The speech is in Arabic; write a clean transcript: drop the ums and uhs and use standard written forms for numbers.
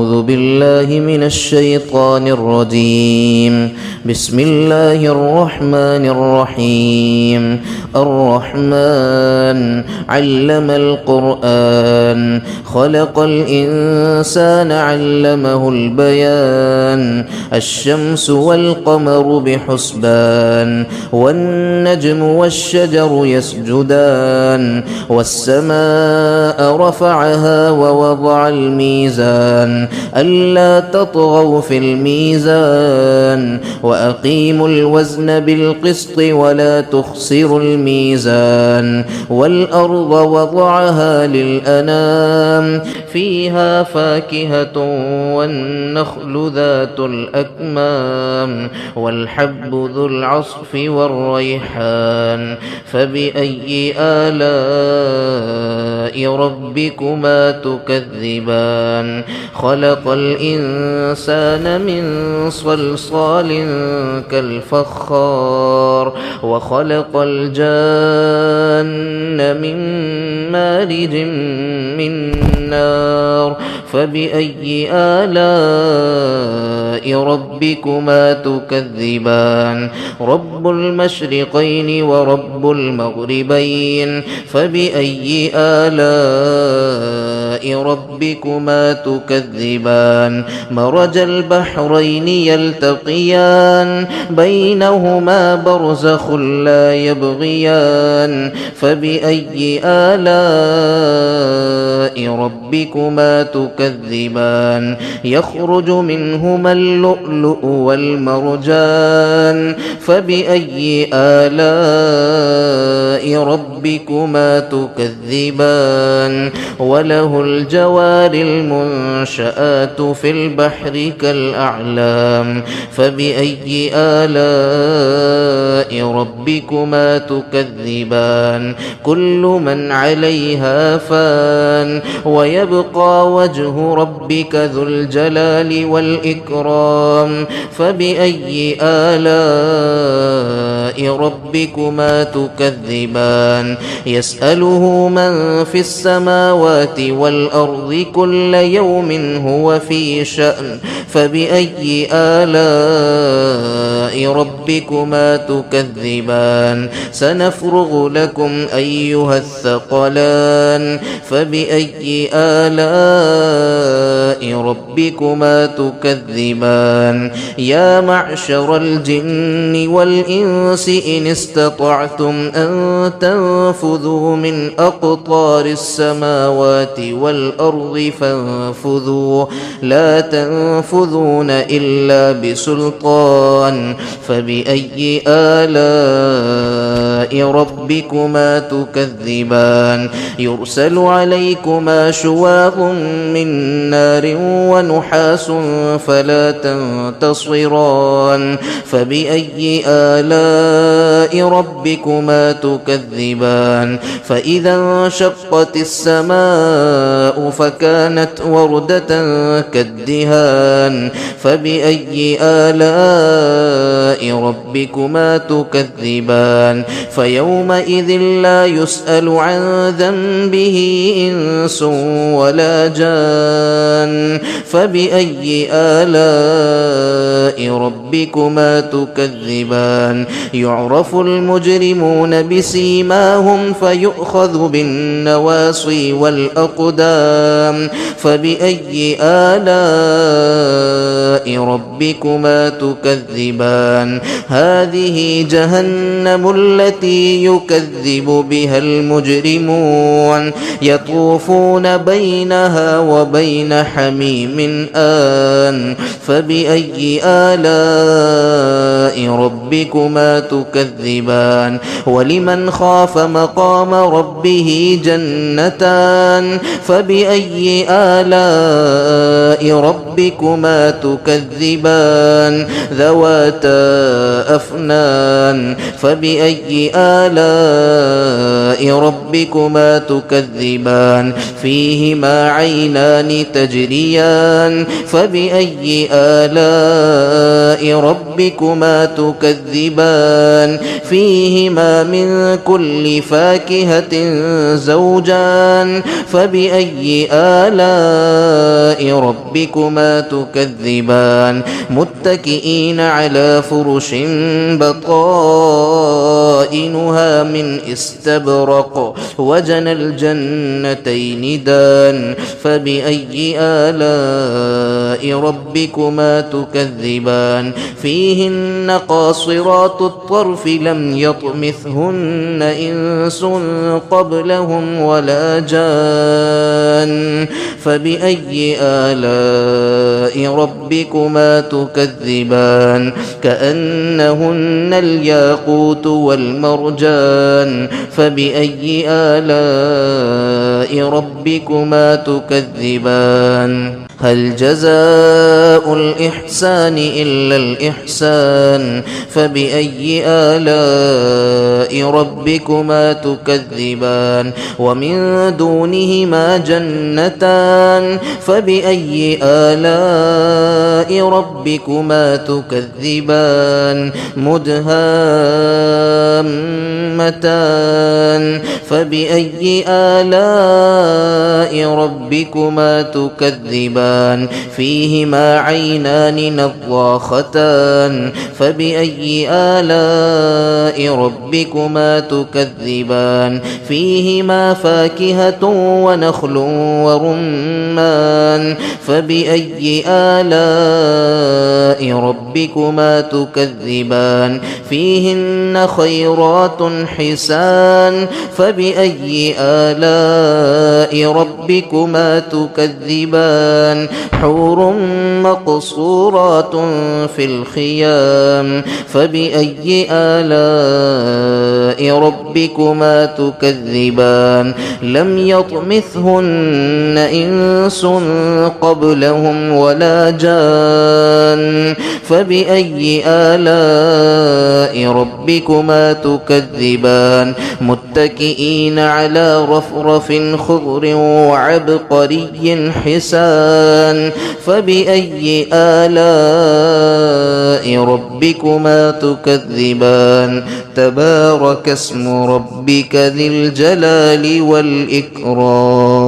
أعوذ بالله من الشيطان الرجيم. بسم الله الرحمن الرحيم. الرحمن علم القرآن خلق الإنسان علمه البيان. الشمس والقمر بحسبان والنجم والشجر يسجدان. والسماء رفعها ووضع الميزان ألا تطغوا في الميزان وأقيموا الوزن بالقسط ولا تخسروا الميزان. والأرض وضعها للأنام فيها فاكهة والنخل ذات الأكمام والحب ذو العصف والريحان. فبأي آلاء ربكما تكذبان؟ خلق الإنسان من صلصال كالفخار وخلق الجان من مارج من نار. فبأي آلاء ربكما تكذبان؟ رب المشرقين ورب المغربين. فبأي آلاء ربكما تكذبان؟ مرج البحرين يلتقيان بينهما برزخ لا يبغيان. فبأي آلاء ربكما تكذبان؟ يخرج منهما اللؤلؤ والمرجان. فبأي آلاء ربكما تكذبان؟ وله الجوار المنشآت في البحر كالأعلام. فبأي آلاء ربكما تكذبان؟ كل من عليها فان ويبقى وجه ربك ذو الجلال والإكرام. فبأي آلاء ربكما تكذبان؟ يسأله من في السماوات والأرض كل يوم هو في شأن. فبأي آلاء ربكما تكذبان؟ سنفرغ لكم أيها الثقلان. فبأي آلاء ربكما تكذبان؟ يا معشر الجن والإنس إن استطعتم أن تنفذوا من أقطار السماوات والأرض فانفذوا لا تنفذون إلا بسلطان. فبأي آلاء ربكما تكذبان؟ يرسل عليكما شواظ من نار ونحاس فلا تنتصران. فبأي آلاء ربكما تكذبان؟ فإذا انشقت السماء فكانت وردة كالدهان. فبأي آلاء ربكما تكذبان؟ فيومئذ لا يسأل عن ذنبه إنس ولا جان. فبأي آلاء ربكما تكذبان؟ يعرف المجرمون بسيماهم فيؤخذ بالنواصي والأقدام. فبأي آلاء ربكما تكذبان؟ هذه جهنم التي يكذب بها المجرمون يطوفون بينها وبين حميم آن. فبأي آلاء ربكما تكذبان؟ ولمن خاف مقام ربه جنتان. فبأي آلاء ربكما تكذبان؟ ذواتا أفنان. فبأي آلاء ربكما تكذبان فيهما عينان تجريان فبأي آلاء ربكما تكذبان فيهما من كل فاكهة زوجان فبأي آلاء ربكما تكذبان متكئين على فرش بطائنها من استبرق وجنى الجنتين دان فبأي آلاء ربكما تكذبان فيهن قاصرات الطرف لم يطمثهن إنس قبلهم ولا جان فبأي آلاء ربكما تكذبان كأنهن الياقوت والمرجان فبأي آلاء ربكما تكذبان هل جزاء الإحسان إلا الإحسان فبأي آلاء ربكما تكذبان ومن دونهما جنتان فبأي آلاء ربكما تكذبان مدهامتان فبأي آلاء ربكما تكذبان فيهما عينان نضاختان فبأي آلاء ربكما تكذبان فيهما فاكهة ونخل ورمان فبأي آلاء ربكما تكذبان فيهن خيرات حسان فبأي آلاء ربكما تكذبان حور مقصورات في الخيام فبأي آلاء ربكما تكذبان لم يطمثهن إنس قبلهم ولا جان فبأي آلاء ربكما تكذبان متكئين على رفرف خضر وعبقري حسان فبأي آلاء ربكما تكذبان تبارك اسم ربك ذي الجلال والإكرام